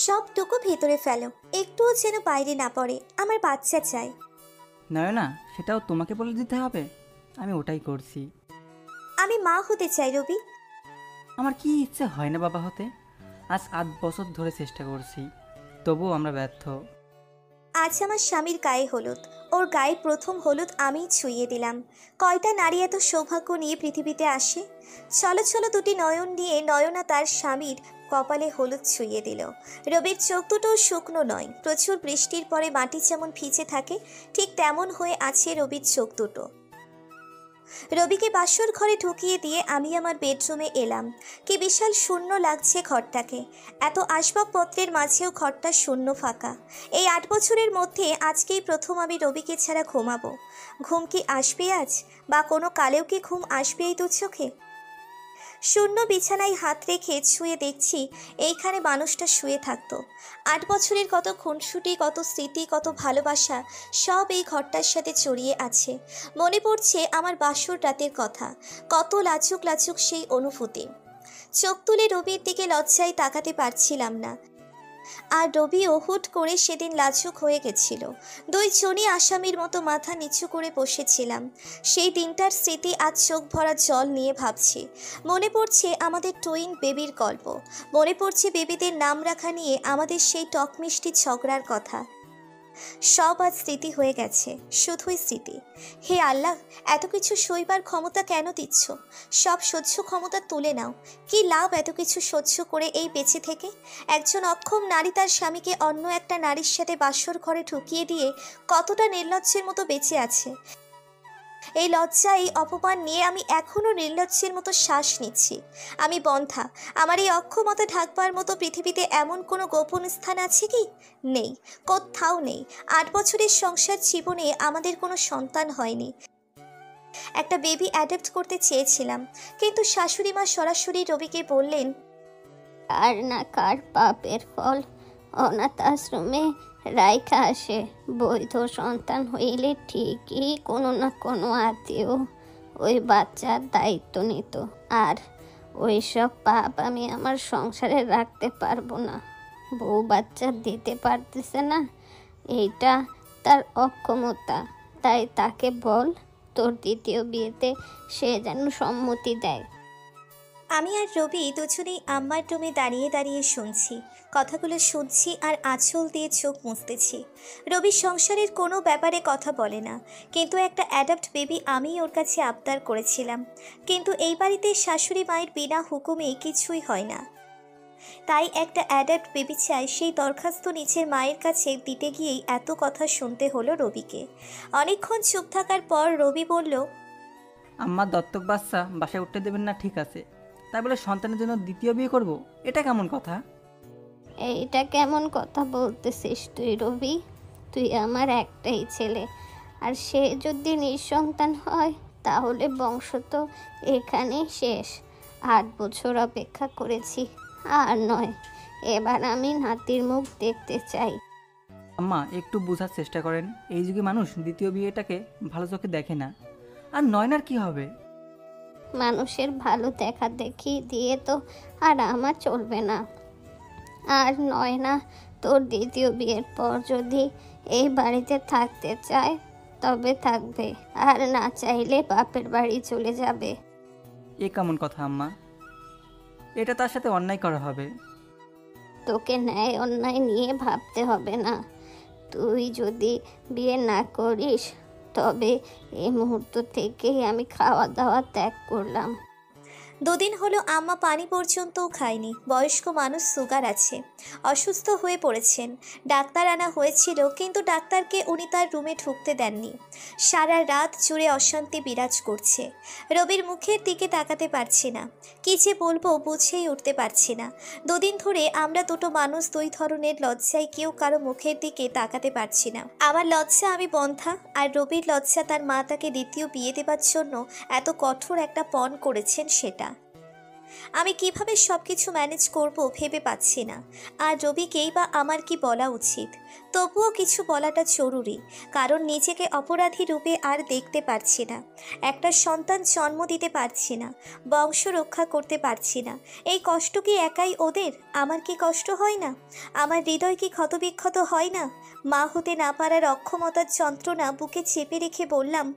সবটুকু ভেতরে ফেলো, একটুও যেন বাইরে না পড়ে। আমার বাচ্চা চাই। নয়না, সেটাও তোমাকে বলে দিতে হবে? আমি ওটাই করছি। আমি মা হতে চাই রবি। আমার কি ইচ্ছে হয় না বাবা হতে? আজ 8 বছর ধরে চেষ্টা করছি, তবুও আমরা ব্যর্থ। আজ আমার স্বামীর গায়ে হলুদ, ওর গায়ে প্রথম হলুদ আমিই ছুঁয়ে দিলাম। কয়টা নারী এত সৌভাগ্য নিয়ে পৃথিবীতে আসে? চলো চলো, দুটি নয়ন নিয়ে নয়না তার স্বামীর কপালে হলুদ ছুঁয়ে দিল। রবির চোখ দুটো শুকনো নয়, প্রচুর বৃষ্টির পরে মাটি যেমন ভিজে থাকে ঠিক তেমন হয়ে আছে রবির চোখ দুটো। রবিকে বাসর ঘরে ঢুকিয়ে দিয়ে আমি আমার বেডরুমে এলাম। কি বিশাল শূন্য লাগছে ঘরটাকে। এত আসবাবপত্রের মাঝেও ঘরটা শূন্য ফাঁকা। এই 8 বছরের মধ্যে আজকেই প্রথম আমি রবিকে ছাড়া ঘুমাবো। ঘুম কি আসবে আজ, বা কোনো কালেও কি ঘুম আসবে এই দু চোখে? শূন্য বিছানায় হাত রেখে ছুঁয়ে দেখছি এইখানে মানুষটা শুয়ে থাকতো। 8 বছরের কত খুনসুটি, কত স্মৃতি, কত ভালোবাসা সব এই ঘরটার সাথে জড়িয়ে আছে। মনে পড়ছে আমার বাসর রাতের কথা, কত লাজুক লাজুক সেই অনুভূতি। চোখ তুলে রবির দিকে লজ্জায় তাকাতে পারছিলাম না। আর রবিও হুট করে সেদিন লাজুক হয়ে গেছিল। দুইজনই আসামির মতো মাথা নিচু করে বসেছিলাম। সেই দিনটার স্মৃতি আজ চোখ ভরা জল নিয়ে ভাবছি। মনে পড়ছে আমাদের টুইন বেবির গল্প। মনে পড়ছে বেবিদের নাম রাখা নিয়ে আমাদের সেই টক মিষ্টি ঝগড়ার কথা। সব আজ স্মৃতি হয়ে গেছে, শুধুই স্মৃতি। হে আল্লাহ, এত কিছু সইবার ক্ষমতা কেন দিচ্ছ? সব সহ্য ক্ষমতা তুলে নাও। কি লাভ এত কিছু সহ্য করে এই বেঁচে থেকে? একজন অক্ষম নারী তার স্বামীকে অন্য একটা নারীর সাথে বাসর ঘরে ঢুকিয়ে দিয়ে কতটা নির্লজ্জের মতো বেঁচে আছে। এই লজ্জা, এই অপমান নিয়ে আমি এখনো নির্লজ্জের মতো শ্বাস নিচ্ছি। আমি বন্ধ্যা। আমার এই অক্ষমতা ঢাকবার মতো পৃথিবীতে এমন কোনো গোপন স্থান আছে কি? নেই, কোথাও নেই। 8 বছরের সংসার জীবনে আমাদের কোনো সন্তান হয়নি। একটা বেবি অ্যাডপ্ট করতে চেয়েছিলাম, কিন্তু শাশুড়ি মা সরাসরি রবিকে বললেন, কার না কার পাপের ফল অনাথ আশ্রমে রাইখা আসে। বৈধ সন্তান হইলে ঠিকই কোনো না কোনো আত্মীয় ওই বাচ্চার দায়িত্ব নিত। আর ওই সব পাপ আমি আমার সংসারে রাখতে পারবো না। বউ বাচ্চা দিতে পারতেছে না, এইটা তার অক্ষমতা। তাই তাকে বল তোর দ্বিতীয় বিয়েতে সে যেন সম্মতি দেয়। আমি আর রবি দুজনেই আম্মার রুমে দাঁড়িয়ে দাঁড়িয়ে শুনছি। কথাগুলো শুনছি আর আঁচল দিয়ে চোখ মুছতেছি। রবি সংসারের কোনো ব্যাপারে কথা বলে না, কিন্তু একটা অ্যাডাপ্ট বেবি আমি ওর কাছে আবদার করেছিলাম। কিন্তু এই বাড়িতে শাশুড়ি মায়ের বিনা হুকুমে কিছুই হয় না। তাই একটা অ্যাডাপ্ট বেবি চাই, সেই দরখাস্ত নিজের মায়ের কাছে দিতে গিয়েই এত কথা শুনতে হলো রবিকে। অনেকক্ষণ চুপ থাকার পর রবি বলল, আম্মা দত্তক বাচ্চা বাসায় উঠতে দেবেন না, ঠিক আছে, তাই বলে সন্তানের জন্য দ্বিতীয় বিয়ে করব? এটা কেমন কথা? এইটা কেমন কথা বলতেছিস তুই রবি? তুই আমার একটাই ছেলে, আর সে যদি নিঃসন্তান হয় তাহলে বংশ তো এখানেই শেষ। 8 বছর অপেক্ষা করেছি, আর নয়। এবার আমি নাতির মুখ দেখতে চাই। আম্মা একটু বোঝার চেষ্টা করেন, এই যুগে মানুষ দ্বিতীয় বিয়েটাকে ভালো চোখে দেখে না। আর নয়নার কি হবে? মানুষের ভালো দেখা দেখি দিয়ে তো আর আমার চলবে না। আর নয় না, তোর দ্বিতীয় বিয়ের পর যদি এই বাড়িতে থাকতে চায় তবে থাকবে, আর না চাইলে বাপের বাড়ি চলে যাবে। এ কেমন কথা আম্মা? এটা তার সাথে অন্যায় করা হবে। তোকে ন্যায় অন্যায় নিয়ে ভাবতে হবে না। তুই যদি বিয়ে না করিস তবে এই মুহূর্ত থেকেই আমি খাওয়া দাওয়া ত্যাগ করলাম। দুদিন হলো আম্মা পানি পর্যন্তও খায়নি। বয়স্ক মানুষ, সুগার আছে, অসুস্থ হয়ে পড়েছেন। ডাক্তার আনা হয়েছিল, কিন্তু ডাক্তারকে উনি তার রুমে ঢুকতে দেননি। সারা রাত জুড়ে অশান্তি বিরাজ করছে। রবির মুখের দিকে তাকাতে পারছি না, কী যে বলবো বুঝেই উঠতে পারছি না। দুদিন ধরে আমরা দুটো মানুষ দুই ধরনের লজ্জায় কেউ কারো মুখের দিকে তাকাতে পারছি না। আমার লজ্জা আমি বন্ধ্যা, আর রবির লজ্জা তার মা তাকে দ্বিতীয় বিয়ে দেবার জন্য এত কঠোর একটা পণ করেছেন সেটা। আমি কিভাবে সব কিছু ম্যানেজ করব ভেবে পাচ্ছি না। আর রবিকেই বা আমার কি বলা উচিত? তবুও কিছু বলাটা জরুরি, কারণ নিজেকে অপরাধী রূপে আর দেখতে পারছি না। একটা সন্তান জন্ম দিতে পারছি না, বংশ রক্ষা করতে পারছি না। এই কষ্ট কি একাই ওদের? আমার কি কষ্ট হয় না? আমার হৃদয় কি ক্ষতবিক্ষত হয় না? মা হতে না পারার অক্ষমতার যন্ত্রণা বুকে চেপে রেখে বললাম,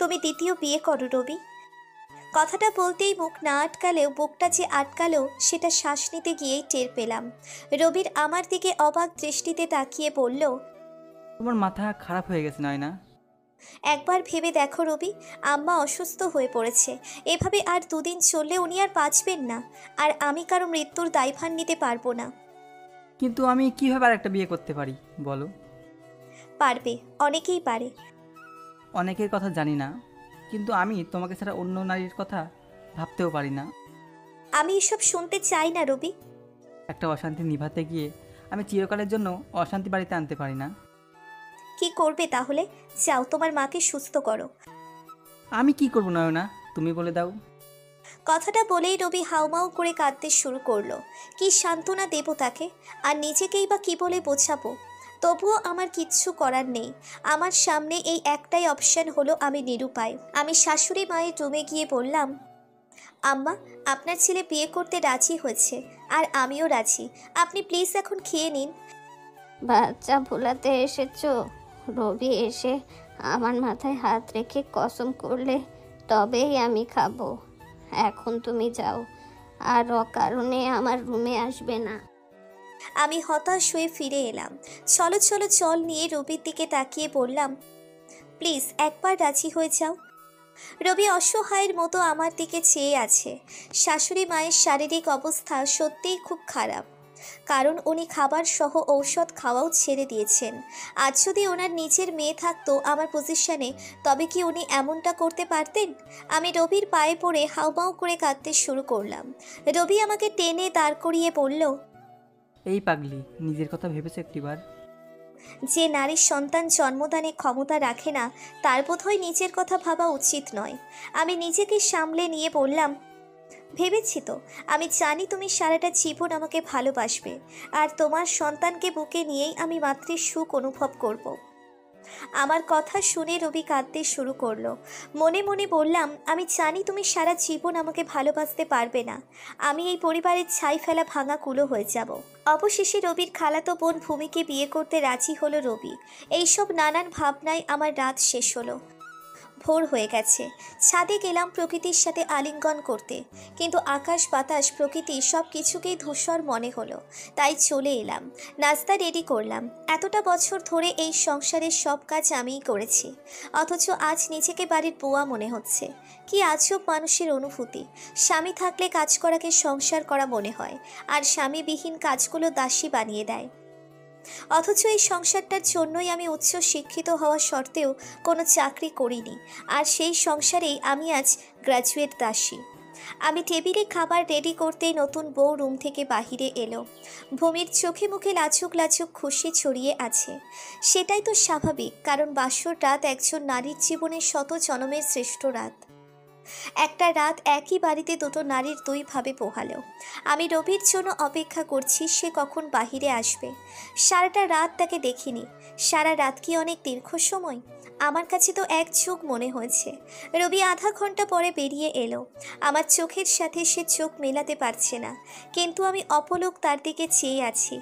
তুমি দ্বিতীয় বিয়ে করো রবি। কথাটা বলতেই মুখ না আটকালেও বুকটা যে আটকালো সেটা শ্বাস নিতে গিয়েই টের পেলাম। রবির আমার দিকে অবাক দৃষ্টিতে তাকিয়ে বলল, তোমার মাথা খারাপ হয়ে গেছে নয়না। একবার ভেবে দেখো রবি, আম্মা অসুস্থ হয়ে পড়েছে। এভাবে আর দুদিন চললে উনি আর বাঁচবেন না। আর আমি কারো মৃত্যুর দায়ভার নিতে পারবো না। কিন্তু আমি কীভাবে আর একটা বিয়ে করতে পারি বলো? পারবে, অনেকেই পারে। অনেকের কথা জানি না, কিন্তু আমি তোমাকে ছাড়া অন্য নারীর কথা ভাবতেও পারি না। আমি এসব শুনতে চাই না রবি। একটা অশান্তি নিভাতে গিয়ে আমি চিরকালের জন্য অশান্তি বাড়িতে আনতে পারি না। কি করবে তাহলে? যাও, তোমার মাকে সুস্থ করো। আমি কি করব নয়না, তুমি বলে দাও। কথাটা বলেই রবি হাউমাউ করে কাঁদতে শুরু করলো। কি সান্ত্বনা দেব তাকে? আর নিজেকেই বা কি বলে বোঝাবো? তবুও আমার কিচ্ছু করার নেই। আমার সামনে এই একটাই অপশন হলো, আমি নিরুপায়। আমি শাশুড়ি মায়ের রুমে গিয়ে বললাম, আম্মা, আপনার ছেলে বিয়ে করতে রাজি হয়েছে, আর আমিও রাজি। আপনি প্লিজ এখন খেয়ে নিন। বাচ্চা ভোলাতে এসেছো? রবি এসে আমার মাথায় হাত রেখে কসম করলে তবেই আমি খাবো। এখন তুমি যাও, আর অকারণে আমার রুমে আসবে না। আমি হতাশ হয়ে ফিরে এলাম। চলো চলো চল নিয়ে রবির দিকে তাকিয়ে বললাম, প্লিজ একবার রাজি হয়ে যাও। রবি অসহায়ের মতো আমার দিকে চেয়ে আছে। শাশুড়ি মায়ের শারীরিক অবস্থা সত্যিই খুব খারাপ, কারণ উনি খাবার সহ ঔষধ খাওয়াও ছেড়ে দিয়েছেন। আজ যদি ওনার নিজের মেয়ে থাকতো আমার পজিশনে, তবে কি উনি এমনটা করতে পারতেন? আমি রবির পায়ে পড়ে হাউমাউ করে কাঁদতে শুরু করলাম। রবি আমাকে টেনে দাঁড় করিয়ে বলল, এই পাগলি, নিজের কথা ভেবেছো একটিবার? যে নারীর সন্তান জন্মদানে ক্ষমতা রাখে না, তার বোধহয় নিজের কথা ভাবা উচিত নয়। আমি নিজেকে সামলে নিয়ে বললাম, ভেবেছি তো। আমি জানি তুমি সারাটা জীবন আমাকে ভালোবাসবে, আর তোমার সন্তানকে বুকে নিয়েই আমি মাতৃ সুখ অনুভব করব। আমার কথা শুনে রবি কাঁদতে শুরু করলো। মনে মনে বললাম, আমি জানি তুমি সারা জীবন আমাকে ভালোবাসতে পারবে না। আমি এই পরিবারের ছাই ফেলা ভাঙা কুলো হয়ে যাব। অবশেষে রবির খালাতো বোন ভূমিকে বিয়ে করতে রাজি হলো রবি। এইসব নানান ভাবনায় আমার রাত শেষ হলো। ভোর হয়ে গেছে। ছাদে গেলাম প্রকৃতির সাথে আলিঙ্গন করতে, কিন্তু আকাশ বাতাস প্রকৃতি সব কিছুকেই ধূসর মনে হলো। তাই চলে এলাম। নাস্তা রেডি করলাম। এতটা বছর ধরে এই সংসারের সব কাজ আমিই করেছি, অথচ আজ নিজেকে বাড়ির বুয়া মনে হচ্ছে। কি আজব মানুষের অনুভূতি! স্বামী থাকলে কাজ করাকে সংসার করা মনে হয়, আর স্বামীবিহীন কাজগুলো দাসী বানিয়ে দেয়। অথচ এই সংসারটার জন্যই আমি উচ্চ শিক্ষিত হওয়া সত্ত্বেও কোনো চাকরি করিনি, আর সেই সংসারেই আমি আজ গ্র্যাজুয়েট দাসী। আমি টেবিলে খাবার রেডি করতেই নতুন বউ রুম থেকে বাহিরে এলো। ভূমির চোখে মুখে লাজুক লাজুক খুশি ছড়িয়ে আছে। সেটাই তো স্বাভাবিক, কারণ বাসর রাত একজন নারীর জীবনের শত জনমের শ্রেষ্ঠ রাত। একটা রাত একই বাড়িতে দুটো নারীর দুইভাবে পোহালো। আমি রবির জন্য অপেক্ষা করছি, সে কখন বাহিরে আসবে। সারাটা রাত তাকে দেখিনি। সারা রাত কি অনেক দীর্ঘ সময়? আমার কাছে তো এক যুগ মনে হয়েছে। রবি আধা ঘন্টা পরে বেরিয়ে এলো। আমার চোখের সাথে সে চোখ মেলাতে পারছে না, কিন্তু আমি অপলক তার দিকে চেয়ে আছি।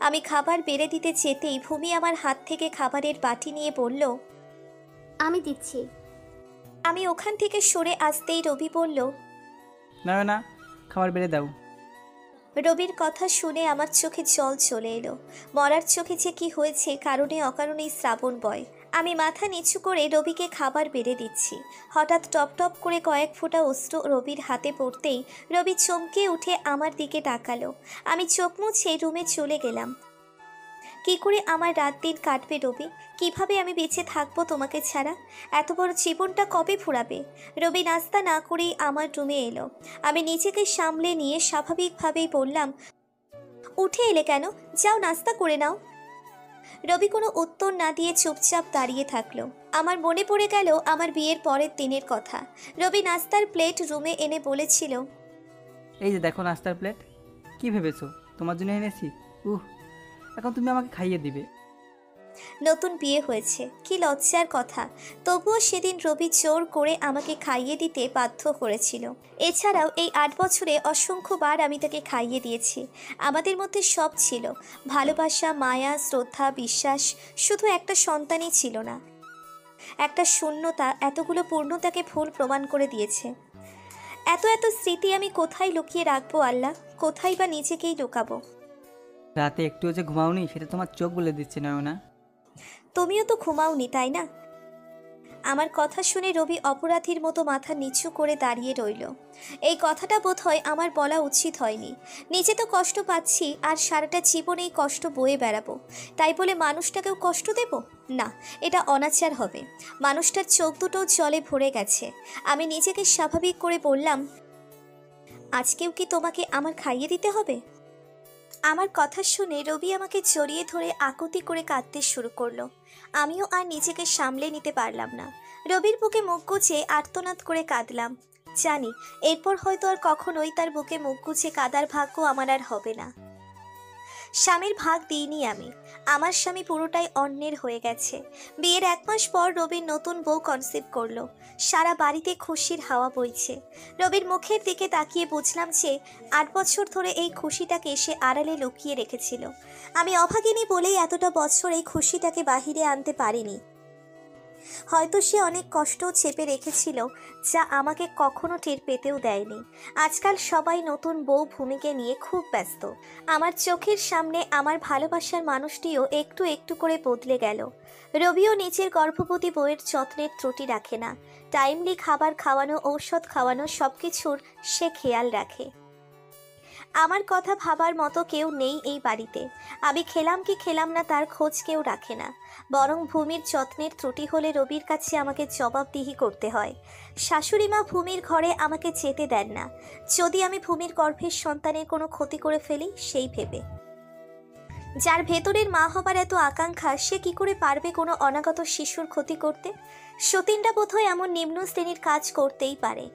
আমি খাবার বেড়ে দিতে যেতেই ভূমি আমার হাত থেকে খাবারের বাটি নিয়ে বলল, আমি দিচ্ছি। আমি ওখান থেকে সরে আসতেই রবি বলল, নয়না, খাবার বেড়ে দাও। রবির কথা শুনে আমার চোখে জল চলে এলো। মরার চোখে যে কি হয়েছে কারণে অকারণেই শ্রাবণ বয়। আমি মাথা নিচু করে রবিকে খাবার বেড়ে দিচ্ছি। হঠাৎ টপ টপ করে কয়েক ফোঁটা অশ্রু রবির হাতে পড়তেই রবি চমকে উঠে আমার দিকে তাকালো। আমি চোখ মুছে রুমে চলে গেলাম। কি করে আমার রাত দিন কাটবে রবি? কিভাবে আমি বেঁচে থাকবো তোমাকে ছাড়া? এত বড় জীবনটা কবে ফুরাবে? রবি নাস্তা না করেই আমার রুমে এলো। আমি নিজেকে সামলে নিয়ে স্বাভাবিকভাবেই বললাম, উঠে এলে কেন? যাও নাস্তা করে নাও। রবি কোনো উত্তর না দিয়ে চুপচাপ দাঁড়িয়ে থাকলো। আমার মনে পড়ে গেল আমার বিয়ের পরের দিনের কথা। রবি নাস্তার প্লেট রুমে এনে বলেছিল, এই যে দেখো নাস্তার প্লেট। কি ভেবেছো তোমার জন্য এনেছি? এখন তুমি আমাকে খাইয়ে দিবে? নতুন বিয়ে হয়েছে, কি লজ্জার কথা। তবুও সেদিন রবি জোর করে আমাকে খাইয়ে দিতে বাধ্য করেছিল। এছাড়াও এই 8 বছরে অসংখ্যবার আমি তাকে খাইয়ে দিয়েছি। আমাদের মধ্যে সব ছিল, ভালোবাসা, মায়া, শ্রদ্ধা, বিশ্বাস। শুধু একটা সন্তানই ছিল না, একটা শূন্যতা এতগুলো পূর্ণতাকে ভুল প্রমাণ করে দিয়েছে। এত এত স্মৃতি আমি কোথায় লুকিয়ে রাখবো আল্লাহ, কোথায় বা নিজেকেই লুকাবো। রাতে একটুও যে ঘুমাওনি সেটা তোমার চোখ বলে দিচ্ছে নয়না। তুমিও তো ঘুমাওনি তাই না? আমার কথা শুনে রবি অপরাধীর মতো মাথা নিচু করে দাঁড়িয়ে রইল। এই কথাটা বোধহয় আমার বলা উচিত হয়নি। নিজে তো কষ্ট পাচ্ছি, আর সারাটা জীবন এই কষ্ট বয়ে বেড়াবো, তাই বলে মানুষটাকেও কষ্ট দেব না, এটা অনাচার হবে। মানুষটার চোখ দুটো জলে ভরে গেছে। আমি নিজেকে স্বাভাবিক করে বললাম, আজকেও কি তোমাকে আমার খাইয়ে দিতে হবে? আমার কথা শুনে রবি আমাকে জড়িয়ে ধরে আকুতি করে কাঁদতে শুরু করলো। আমিও আর নিজেকে সামলে নিতে পারলাম না। রবির বুকে মুখ গুজে আর্তনাদ করে কাঁদলাম। জানি এরপর হয়তো আর কখনোই তার বুকে মুখ গুজে কাদার ভাগ্য আমার আর হবে না। স্বামীর ভাগ দিইনি আমি, আমার স্বামী পুরোটাই অন্যের হয়ে গেছে। বিয়ের 1 মাস পর রবির নতুন বউ কনসিভ করলো। সারা বাড়িতে খুশির হাওয়া বইছে। রবির মুখের দিকে তাকিয়ে বুঝলাম যে 8 বছর ধরে এই খুশিটাকে সে আড়ালে লুকিয়ে রেখেছিল। আমি অভাগিনী বলেই এতটা বছর এই খুশিটাকে বাহিরে আনতে পারিনি। হয়তো সে অনেক কষ্ট চেপে রেখেছিল, যা আমাকে কখনো টের পেতেও দেয়নি। আজকাল সবাই নতুন বউ ভূমিকে নিয়ে খুব ব্যস্ত। আমার চোখের সামনে আমার ভালোবাসার মানুষটিও একটু একটু করে বদলে গেল। রবিও নিজের গর্ভবতী বউয়ের যত্নের ত্রুটি রাখে না। টাইমলি খাবার খাওয়ানো, ঔষধ খাওয়ানো, সবকিছুর সে খেয়াল রাখে। আমার কথা ভাবার মতো কেউ নেই এই বাড়িতে। আমি খেলাম কি খেলাম না তার খোঁজ কেউ রাখে না। বরং ভূমির যত্নের ত্রুটি হলে রবির কাছে আমাকে জবাবদিহি করতে হয়। শাশুড়ি মা ভূমির ঘরে আমাকে যেতে দেন না, যদি আমি ভূমির গর্ভের সন্তানের কোনো ক্ষতি করে ফেলি সেই ভেবে। যার ভেতরের মা হবার এত আকাঙ্ক্ষা, সে কি করে পারবে কোনো অনাগত শিশুর ক্ষতি করতে? সতীনটা বোধহয় এমন নিম্ন শ্রেণীর কাজ করতেই পারে।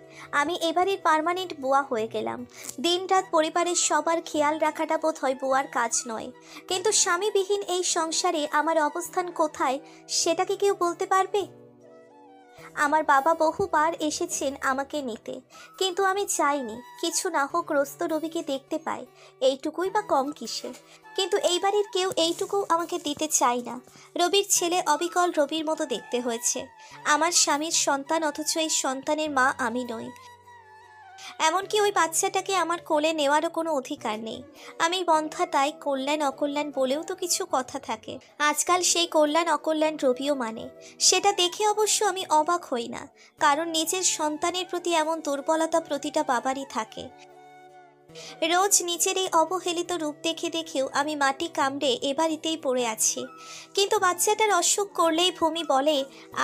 আমি এবারের পার্মানেন্ট বুয়া হয়ে গেলাম। দিনরাত পরিবারের সবার খেয়াল রাখাটা বোধহয় বুয়ার কাজ নয়। কিন্তু স্বামীবিহীন এই সংসারে আমার অবস্থান কোথায়, সেটা কি কেউ বলতে পারবে? আমার বাবা বহুবার এসেছেন আমাকে নিতে, কিন্তু আমি চাইনি। কিছু না হোক গ্রস্ত রবিকে দেখতে পাই, এইটুকুই বা কম কিসে। কিন্তু এইবারের কেউ এইটুকু আমাকে দিতে চাই না। রবির ছেলে অবিকল রবির মতো দেখতে হয়েছে। আমার স্বামীর সন্তান, অথচ এই সন্তানের মা আমি নই। এমনকি ওই বাচ্চাটাকে আমার কোলে নেওয়ারও কোনো অধিকার নেই। আমি বন্ধ্যা, তাই কল্যাণ অকল্যাণ বলেও তো কিছু কথা থাকে। আজকাল সেই কল্যাণ অকল্যাণ রবিও মানে। সেটা দেখে অবশ্য আমি অবাক হই না, কারণ নিজের সন্তানের প্রতি এমন দুর্বলতা প্রতিটা বাবারই থাকে। রোজ নিজের এই অবহেলিত রূপ দেখে দেখেও আমি মাটি কামড়ে এ বাড়িতেই পড়ে আছি। কিন্তু বাচ্চাটার অসুখ করলেই ভূমি বলে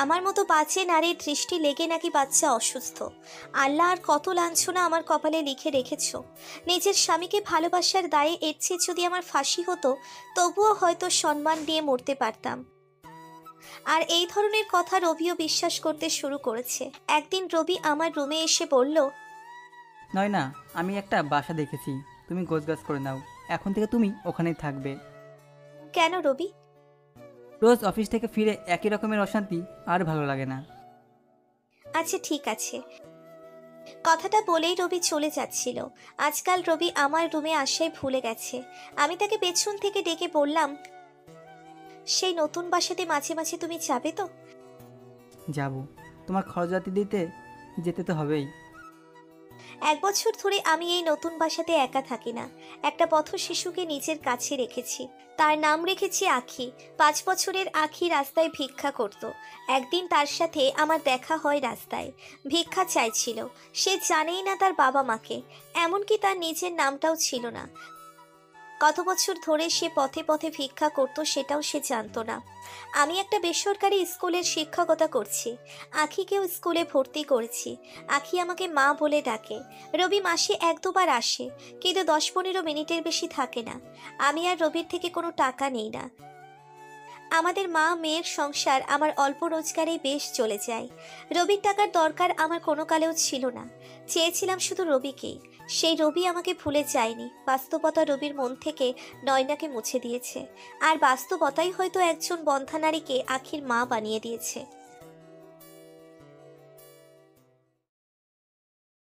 আমার মতো বাজে নারীর দৃষ্টি লেগে নাকি বাচ্চা অসুস্থ। আল্লাহ আর কত লাঞ্ছনা আমার কপালে লিখে রেখেছ। নিজের স্বামীকে ভালোবাসার দায়ে এর চেয়ে যদি আমার ফাঁসি হতো, তবুও হয়তো সম্মান দিয়ে মরতে পারতাম। আর এই ধরনের কথা রবিও বিশ্বাস করতে শুরু করেছে। একদিন রবি আমার রুমে এসে বলল, নয় না, আমি একটা বাসা দেখেছি, তুমি গোছগাছ করে নাও। এখন থেকে তুমি ওখানেই থাকবে। কেন রবি? রোজ অফিস থেকে ফিরে একই রকমের অশান্তি আর ভালো লাগে না। আচ্ছা ঠিক আছে। কথাটা বলেই রবি চলে যাচ্ছিল। আজকাল রবি আমার রুমে আসাই ভুলে গেছে। আমি তাকে পেছন থেকে ডেকে বললাম, সেই নতুন বাসাতে মাঝে মাঝে তুমি যাবে তো? যাব, তোমার খরচাতি দিতে যেতে তো হবেই। 1 বছর ধরে আমি এই নতুন বাসাতে একা থাকি না। একটা পথ শিশুকে নিজের কাছে রেখেছি, তার নাম রেখেছি আখি। 5 বছরের আখি রাস্তায় ভিক্ষা করত। একদিন তার সাথে আমার দেখা হয় রাস্তায়। ভিক্ষা চাইছিল। সে জানেই না তার বাবা মাকে, এমনকি তার নিজের নামটাও ছিল না। কত বছর ধরে সে পথে পথে ভিক্ষা করত সেটাও সে জানতো না। আমি একটা বেসরকারি স্কুলের শিক্ষকতা করছি। আখিকেও স্কুলে ভর্তি করেছি। আখি আমাকে মা বলে ডাকে। রবি মাসে 1-2বার আসে, কিন্তু 10-15 মিনিটের বেশি থাকে না। আমি আর রবির থেকে কোনো টাকা নেই না। আমাদের মা মেয়ের সংসার আমার অল্প রোজগারেই বেশ চলে যায়। রবির টাকার দরকার আমার কোনো কালেও ছিল না। চেয়েছিলাম শুধু রবিকেই। সেই রবি আমাকে ভুলে যায়নি। বাস্তবতা রবির মন থেকে নয়নাকে মুছে দিয়েছে। আর বাস্তবতাই হয়তো একজন বন্ধ্যা নারীকে আখির মা বানিয়ে দিয়েছে।